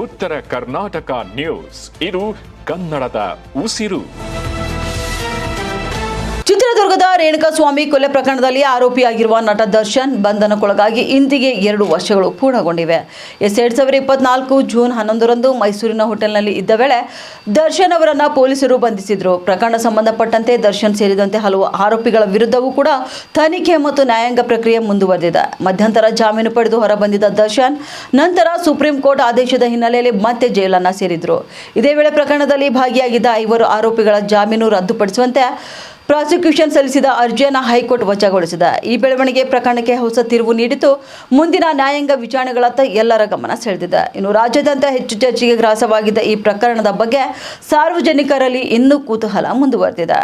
ಉತ್ತರ ಕರ್ನಾಟಕ ನ್ಯೂಸ್. ಇದು ಕನ್ನಡದ ಉಸಿರು. ಚಿತ್ರದುರ್ಗದ ರೇಣುಕಾಸ್ವಾಮಿ ಕೊಲೆ ಪ್ರಕರಣದಲ್ಲಿ ಆರೋಪಿಯಾಗಿರುವ ನಟ ದರ್ಶನ್ ಬಂಧನಕ್ಕೊಳಗಾಗಿ ಇಂದಿಗೆ 2 ವರ್ಷಗಳು ಪೂರ್ಣಗೊಂಡಿವೆ. 2024 ಜೂನ್ 11ರಂದು ಮೈಸೂರಿನ ಹೋಟೆಲ್ನಲ್ಲಿ ಇದ್ದ ವೇಳೆ ದರ್ಶನ್ ಅವರನ್ನು ಪೊಲೀಸರು ಬಂಧಿಸಿದ್ರು. ಪ್ರಕರಣ ಸಂಬಂಧಪಟ್ಟಂತೆ ದರ್ಶನ್ ಸೇರಿದಂತೆ ಹಲವು ಆರೋಪಿಗಳ ವಿರುದ್ಧವೂ ಕೂಡ ತನಿಖೆ ಮತ್ತು ನ್ಯಾಯಾಂಗ ಪ್ರಕ್ರಿಯೆ ಮುಂದುವರೆದಿದೆ. ಮಧ್ಯಂತರ ಜಾಮೀನು ಪಡೆದು ಹೊರಬಂದಿದ್ದ ದರ್ಶನ್ ನಂತರ ಸುಪ್ರೀಂ ಕೋರ್ಟ್ ಆದೇಶದ ಹಿನ್ನೆಲೆಯಲ್ಲಿ ಮತ್ತೆ ಜೈಲನ್ನು ಸೇರಿದ್ರು. ಇದೇ ವೇಳೆ ಪ್ರಕರಣದಲ್ಲಿ ಭಾಗಿಯಾಗಿದ್ದ 5 ಆರೋಪಿಗಳ ಜಾಮೀನು ರದ್ದುಪಡಿಸುವಂತೆ ಪ್ರಾಸಿಕ್ಯೂಷನ್ ಸಲ್ಲಿಸಿದ ಅರ್ಜಿಯನ್ನು ಹೈಕೋರ್ಟ್ ವಜಾಗೊಳಿಸಿದೆ. ಈ ಬೆಳವಣಿಗೆ ಪ್ರಕರಣಕ್ಕೆ ಹೊಸ ತಿರುವು ನೀಡಿದ್ದು ಮುಂದಿನ ನ್ಯಾಯಾಂಗ ವಿಚಾರಣೆಗಳತ್ತ ಎಲ್ಲರ ಗಮನ ಸೆಳೆದಿದೆ. ಇನ್ನು ರಾಜ್ಯಾದ್ಯಂತ ಹೆಚ್ಚು ಚರ್ಚೆಗೆ ಗ್ರಾಸವಾಗಿದ್ದ ಈ ಪ್ರಕರಣದ ಬಗ್ಗೆ ಸಾರ್ವಜನಿಕರಲ್ಲಿ ಇನ್ನೂ ಕುತೂಹಲ ಮುಂದುವರೆದಿದೆ.